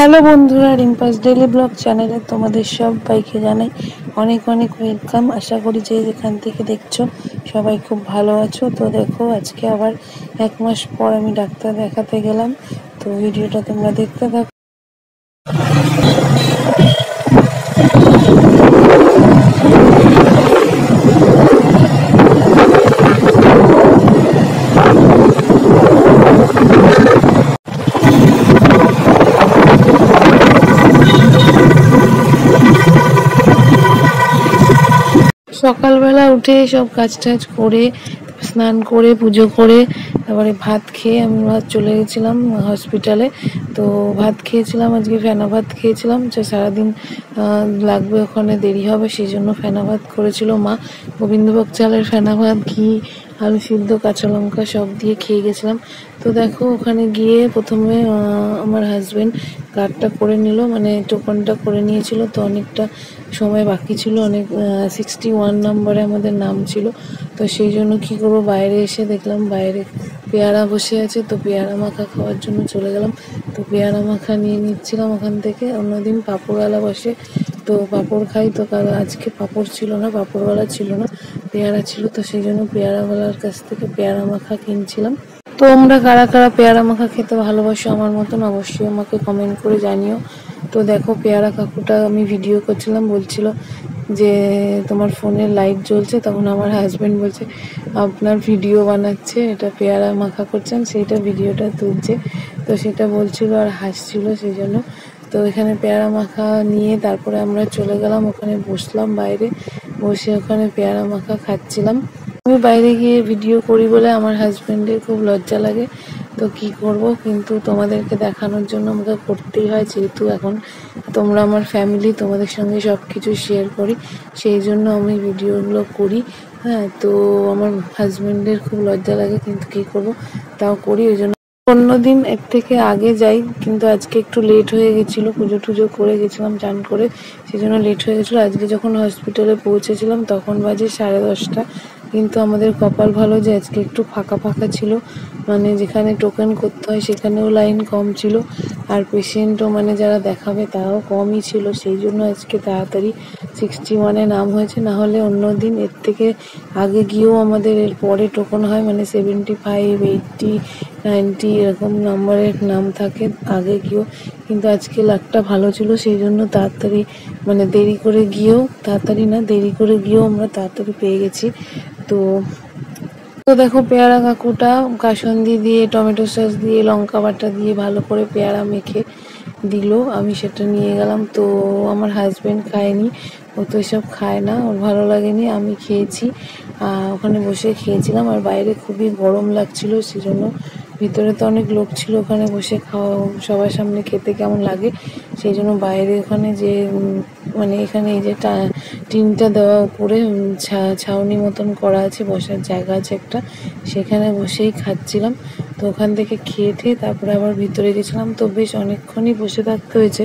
Hello বন্ধুরা, রিম্পাস daily blog চ্যানেলে তোমাদের সবাইকে জানাই অনেক অনেক ওয়েলকাম। আশা করি যে যেখান থেকে দেখছো সবাই খুব ভালো আছো। তো দেখো, আজকে আবার 1 মাস পর আমি ডাক্তার দেখাতে গেলাম। তো ভিডিওটা তোমরা দেখতে থাকো। সকালবেলা উঠে সব কাজ টাজ করে, স্নান করে, পুজো করে, তারপরে ভাত খেয়ে আমরা চলে গেছিলাম হসপিটালে। তো ভাত খেয়েছিলাম, আজকে ফেনা ভাত খেয়েছিলাম। সারাদিন লাগবে, ওখানে দেরি হবে, সেই জন্য ফেনা ভাত করেছিল মা। গোবিন্দভোগ চালের ফেনা ভাত, ঘি, আলু সিদ্ধ, কাঁচা লঙ্কা সব দিয়ে খেয়ে গেছিলাম। তো দেখো, ওখানে গিয়ে প্রথমে আমার হাজবেন্ড কার্ডটা করে নিল, মানে টোকনটা করে নিয়েছিল। তো অনেকটা সময় বাকি ছিল, অনেক 61 নম্বরে আমাদের নাম ছিল। তো সেই জন্য কি করবো, বাইরে এসে দেখলাম বাইরে পেয়ারা বসে আছে। তো পেয়ারা মাখা খাওয়ার জন্য চলে গেলাম। তো পেয়ারা মাখা নিয়ে নিচ্ছিলাম ওখান থেকে। অন্যদিন পাঁপড়ওয়ালা বসে, তো পাঁপড় খাই। তো আজকে পাঁপড় ছিল না, পাঁপড়ওয়ালা ছিল না, পেয়ারা ছিল। তো সেই জন্য পেয়ারাওয়ালার কাছ থেকে পেয়ারা মাখা কিনছিলাম। তো তোমরা কারা কারা পেয়ারা মাখা খেতে ভালোবাসো আমার মতন, অবশ্যই আমাকে কমেন্ট করে জানিও। তো দেখো, পেয়ারা কাকুটা আমি ভিডিও করছিলাম, বলছিল যে তোমার ফোনে লাইট জ্বলছে। তখন আমার হাজবেন্ড বলছে আপনার ভিডিও বানাচ্ছে, এটা পেয়ারা মাখা করছেন, সেইটা ভিডিওটা তুলছে। তো সেটা বলছিল আর হাসছিল, সেই জন্য। তো এখানে পেয়ারা মাখা নিয়ে তারপরে আমরা চলে গেলাম, ওখানে বসলাম বাইরে, বসে ওখানে পেয়ারা মাখা খাচ্ছিলাম। আমি বাইরে গিয়ে ভিডিও করি বলে আমার হাজবেন্ডের খুব লজ্জা লাগে। তো কি করব, কিন্তু তোমাদেরকে দেখানোর জন্য আমাকে করতেই হয়, যেহেতু এখন তোমরা আমার ফ্যামিলি, তোমাদের সঙ্গে সব কিছু শেয়ার করি, সেই জন্য আমি ভিডিওগুলো করি। হ্যাঁ, তো আমার হাজবেন্ডের খুব লজ্জা লাগে, কিন্তু কি করব, তাও করি। ওই জন্য অন্যদিন এর থেকে আগে যাই, কিন্তু আজকে একটু লেট হয়ে গেছিলো, পুজো টুজো করে গেছিলাম চান করে, সেই জন্য লেট হয়ে গেছিলো। আজকে যখন হসপিটালে পৌঁছেছিলাম তখন বাজে 10:30। কিন্তু আমাদের কপাল ভালো যে আজকে একটু ফাঁকা ফাঁকা ছিল, মানে যেখানে টোকেন করতে হয় সেখানেও লাইন কম ছিল, আর পেশেন্টও মানে যারা দেখাবে তারাও কমই ছিল। সেই জন্য আজকে তাড়াতাড়ি 61-এ নাম হয়েছে। না হলে অন্য দিন এর থেকে আগে গিয়েও আমাদের এর পরে টোকন হয়, মানে 75, 80, 90 এরকম নম্বরের নাম থাকে আগে গিয়েও। কিন্তু আজকে লাকটা ভালো ছিল, সেই জন্য তাড়াতাড়ি, মানে দেরি করে গিয়েও, তাড়াতাড়ি না দেরি করে গিয়েও আমরা তাড়াতাড়ি পেয়ে গেছি। তো তো দেখো, পেয়ারা কাকুটা কাসুন্দি দিয়ে, টমেটো সস দিয়ে, লঙ্কা বাটা দিয়ে ভালো করে পেয়ারা মেখে দিল, আমি সেটা নিয়ে গেলাম। তো আমার হাজবেন্ড খায়নি, ও তো এসব খায় না, ওর ভালো লাগেনি, আমি খেয়েছি। ওখানে বসে খেয়েছিলাম, আর বাইরে খুবই গরম লাগছিল, সেজন্য ভিতরে তো অনেক লোক ছিল, ওখানে বসে খাওয়া সবার সামনে খেতে কেমন লাগে, সেই জন্য বাইরে ওখানে যে মানে এখানে এই যে টিনটা দেওয়া উপরে ছাউনি মতন করা আছে, বসার জায়গা আছে একটা, সেখানে বসেই খাচ্ছিলাম। তো ওখান থেকে খেয়ে ঠেয়ে তারপরে আবার ভিতরে গেছিলাম। তো বেশ অনেকক্ষণই বসে থাকতে হয়েছে,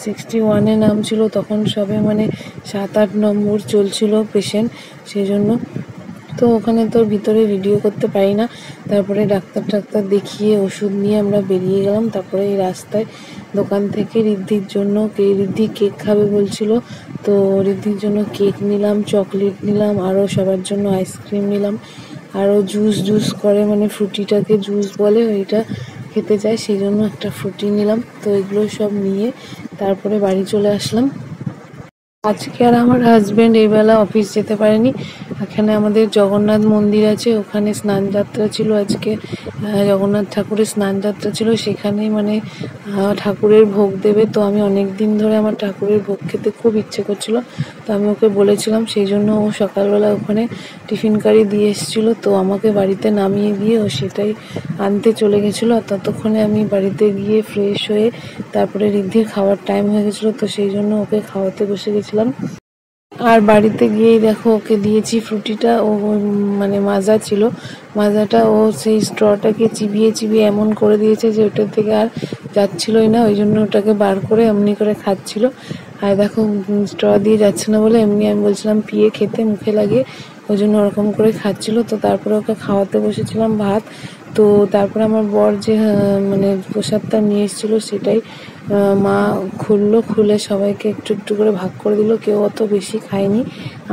61-এ নাম ছিল, তখন সবে মানে 7-8 নম্বর চলছিল পেশেন্ট, সেই জন্য। তো ওখানে তো ভিতরে ভিডিও করতে পারি না। তারপরে ডাক্তার দেখিয়ে ওষুধ নিয়ে আমরা বেরিয়ে গেলাম। তারপরে এই রাস্তায় দোকান থেকে ঋদ্ধির জন্য, ঋদ্ধি কেক খাবে বলছিল, তো ঋদ্ধির জন্য কেক নিলাম, চকলেট নিলাম, আরও সবার জন্য আইসক্রিম নিলাম, আরও জুস করে, মানে ফ্রুটিটাকে জুস বলে, ওইটা খেতে চাই, সেই জন্য একটা ফ্রুটি নিলাম। তো এগুলো সব নিয়ে তারপরে বাড়ি চলে আসলাম। আজকে আর আমার হাজবেন্ড এই বেলা অফিস যেতে পারেনি। এখানে আমাদের জগন্নাথ মন্দির আছে, ওখানে স্নান যাত্রা ছিল আজকে, জগন্নাথ ঠাকুরের স্নান যাত্রা ছিল, সেখানে মানে ঠাকুরের ভোগ দেবে। তো আমি অনেক দিন ধরে আমার ঠাকুরের ভোগ খেতে খুব ইচ্ছে করছিল, তো আমি ওকে বলেছিলাম, সেই জন্য ও সকালবেলা ওখানে টিফিন কারি দিয়ে এসেছিলো। তো আমাকে বাড়িতে নামিয়ে দিয়ে ও সেটাই আনতে চলে গেছিলো। আর ততক্ষণে আমি বাড়িতে গিয়ে ফ্রেশ হয়ে তারপরে ঋদ্ধির খাওয়ার টাইম হয়ে গেছিলো, তো সেই জন্য ওকে খাওয়াতে বসে গেছিলাম। আর বাড়িতে গিয়েই দেখো, ওকে দিয়েছি ফ্রুটিটা, ও মানে মাজা ছিল, মাজাটা ও সেই স্ট্রটাকে চিবিয়ে চিবিয়ে এমন করে দিয়েছে যে ওটার থেকে আর যাচ্ছিলই না, ওই জন্য ওটাকে বার করে এমনি করে খাচ্ছিল। আর দেখো, স্ট্র দিয়ে যাচ্ছে না বলে এমনি আমি বলছিলাম পিয়ে খেতে মুখে লাগিয়ে, ওই জন্য ওরকম করে খাচ্ছিল। তো তারপরে ওকে খাওয়াতে বসেছিলাম ভাত। তো তারপরে আমার বর যে মানে প্রসাদটা নিয়ে এসেছিলো সেটাই মা খুলে সবাইকে একটু একটু করে ভাগ করে দিল। কেউ অত বেশি খায়নি।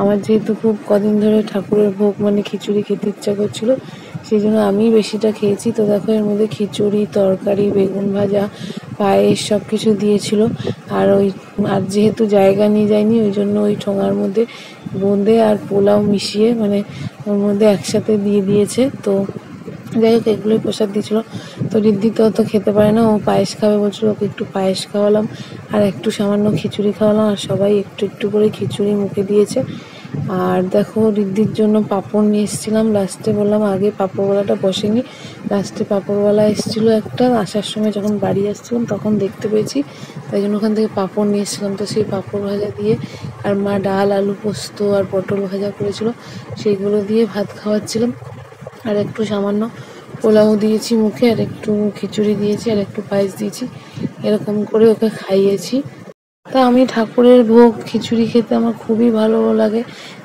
আমার যেহেতু খুব কদিন ধরে ঠাকুরের ভোগ মানে খিচুড়ি খেতে ইচ্ছা করছিল, সেই জন্য আমি বেশিটা খেয়েছি। তো দেখো এর মধ্যে খিচুড়ি, তরকারি, বেগুন ভাজা, পায়েস সব কিছু দিয়েছিল। আর যেহেতু জায়গা নিয়ে যায়নি, ওই জন্য ওই ঠোঙার মধ্যে বোঁদে আর পোলাও মিশিয়ে মানে ওর মধ্যে একসাথে দিয়ে দিয়েছে। তো যাই হোক এগুলোই প্রসাদ দিয়েছিলো। তো রিদ্ধি তো অত খেতে পারে না, ও পায়েস খাবে বলছিল, ওকে একটু পায়েস খাওয়ালাম আর একটু সামান্য খিচুড়ি খাওয়ালাম। আর সবাই একটু একটু করে খিচুড়ি মুখে দিয়েছে। আর দেখো রিদ্ধির জন্য পাঁপড় নিয়ে এসেছিলাম। লাস্টে বললাম আগে পাঁপড়ওয়ালাটা বসেনি, লাস্টে পাঁপড়ওয়ালা এসেছিলো একটা। আসার সময় যখন বাড়ি আসছিলাম তখন দেখতে পেয়েছি, তাই জন্য ওখান থেকে পাঁপড় নিয়ে এসেছিলাম। তো সেই পাঁপড় ভাজা দিয়ে আর মা ডাল, আলু পোস্ত আর পটল ভাজা করেছিল, সেইগুলো দিয়ে ভাত খাওয়াচ্ছিলাম। আর একটু সামান্য পোলাও দিয়েছি মুখে, আর একটু খিচুড়ি দিয়েছি, আর একটু পায়েস দিয়েছি, এরকম করে ওকে খাইয়েছি। তা আমি ঠাকুরের ভোগ খিচুড়ি খেতে আমার খুবই ভালো লাগে।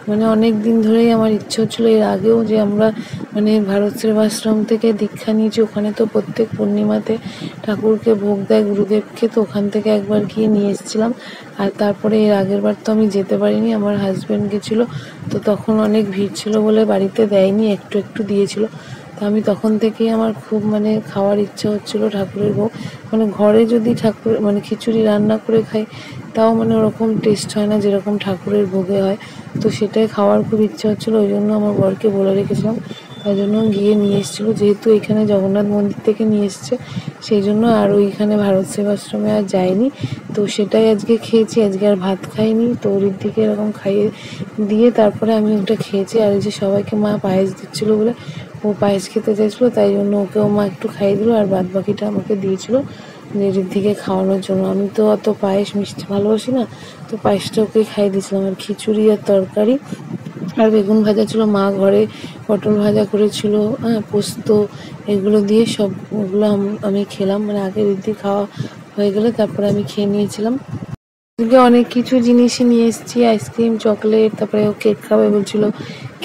মানে অনেক দিন ধরেই আমার ইচ্ছে হচ্ছিলো, এর আগেও যে আমরা মানে ভারত সেবাশ্রম থেকে দীক্ষা নিয়েছি, ওখানে তো প্রত্যেক পূর্ণিমাতে ঠাকুরকে ভোগ দেয় গুরুদেবকে, তো ওখান থেকে একবার গিয়ে নিয়ে এসেছিলাম। আর তারপরে এর আগের বার তো আমি যেতে পারিনি, আমার হাজব্যান্ড গেছিলো, তো তখন অনেক ভিড় ছিল বলে বাড়িতে দেয়নি, একটু একটু দিয়েছিল। তো আমি তখন থেকেই আমার খুব মানে খাওয়ার ইচ্ছা হচ্ছিলো ঠাকুরের ভোগ। মানে ঘরে যদি ঠাকুর মানে খিচুড়ি রান্না করে খাই, তাও মানে ওরকম টেস্ট হয় না যেরকম ঠাকুরের ভোগে হয়। তো সেটাই খাওয়ার খুব ইচ্ছা হচ্ছিলো, ওই জন্য আমার বরকে বলে রেখেছিলাম, তাই জন্য গিয়ে নিয়ে এসেছিলো। যেহেতু এখানে জগন্নাথ মন্দির থেকে নিয়ে এসছে, সেই জন্য আর ওইখানে ভারত সেবাশ্রমে আর যায়নি। তো সেটাই আজকে খেয়েছি, আজকে আর ভাত খাইনি। তো ঋদ্ধিকে এরকম খাইয়ে দিয়ে তারপরে আমি ওটা খেয়েছি। আর ওই যে সবাইকে মা পায়েস দিচ্ছিলো বলে ও পায়েস খেতে চাইছিলো, তাই জন্য ওকেও মা একটু খাইয়ে দিল, আর বাদ বাকিটা আমাকে দিয়েছিলো ঋদ্ধিকে খাওয়ানোর জন্য। আমি তো অত পায়েস মিষ্টি ভালোবাসি না, তো পায়েসটা ওকে খাইয়ে দিয়েছিলাম। আর খিচুড়ি আর তরকারি আর বেগুন ভাজা ছিল, মা ঘরে পটল ভাজা করেছিল, পোস্ত, এগুলো দিয়ে সবগুলো আমি খেলাম। মানে আগে ঋদ্ধি খাওয়া হয়ে গেলে তারপরে আমি খেয়ে নিয়েছিলাম। আজকে অনেক কিছু জিনিসই নিয়ে এসেছি, আইসক্রিম, চকলেট, তারপরে ও কেক খাবে বলছিল,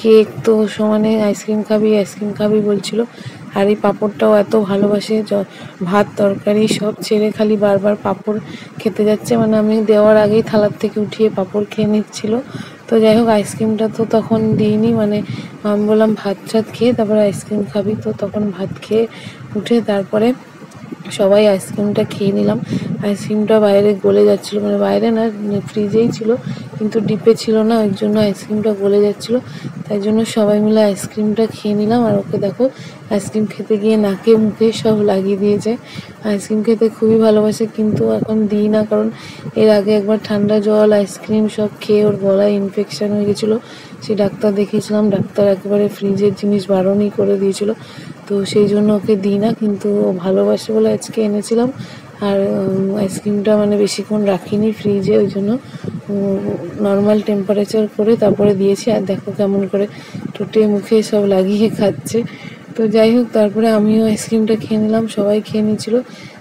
কেক তো সমানে আইসক্রিম খাবি বলছিল। আর এই পাঁপড়টাও এত ভালোবাসে, ভাত তরকারি সব ছেড়ে খালি বারবার পাঁপড় খেতে যাচ্ছে। মানে আমি দেওয়ার আগেই থালার থেকে উঠিয়ে পাঁপড় খেয়ে নিচ্ছিল। তো যাই হোক আইসক্রিমটা তো তখন দিইনি, মানে আমি বললাম ভাত টাত খেয়ে তারপরে আইসক্রিম খাবি, তো তখন ভাত খেয়ে উঠে তারপরে সবাই আইসক্রিমটা খেয়ে নিলাম। আইসক্রিমটা বাইরে গলে যাচ্ছিলো, মানে বাইরে না ফ্রিজেই ছিল, কিন্তু ডিপে ছিল না, ওই জন্য আইসক্রিমটা গলে যাচ্ছিলো। তাই জন্য সবাই মিলে আইসক্রিমটা খেয়ে নিলাম। আর ওকে দেখো আইসক্রিম খেতে গিয়ে নাকে মুখে সব লাগিয়ে দিয়েছে। আইসক্রিম খেতে খুবই ভালোবাসে, কিন্তু এখন দিই না, কারণ এর আগে একবার ঠান্ডা জল আইসক্রিম সব খেয়ে ওর গলায় ইনফেকশান হয়ে গেছিলো। সেই ডাক্তার দেখিয়েছিলাম, ডাক্তার একেবারে ফ্রিজের জিনিস বারণই করে দিয়েছিল। তো সেই জন্য ওকে দিই না, কিন্তু ও ভালোবাসে বলে আজকে এনেছিলাম। আর আইসক্রিমটা মানে বেশিক্ষণ রাখিনি ফ্রিজে, ওই জন্য নর্মাল টেম্পারেচার করে তারপরে দিয়েছি। আর দেখো কেমন করে ঠোঁটে মুখে সব লাগিয়ে খাচ্ছে। তো যাই হোক তারপরে আমিও আইসক্রিমটা খেয়ে নিলাম, সবাই খেয়ে নিয়েছিল,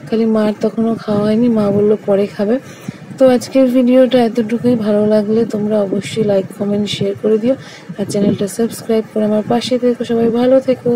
খালি মার তখনও খাওয়া হয়নি, মা বললো পরে খাবে। তো আজকের ভিডিওটা এতটুকুই। ভালো লাগলে তোমরা অবশ্যই লাইক, কমেন্ট, শেয়ার করে দিও, আর চ্যানেলটা সাবস্ক্রাইব করে আমার পাশে থেকো। সবাই ভালো থেকো।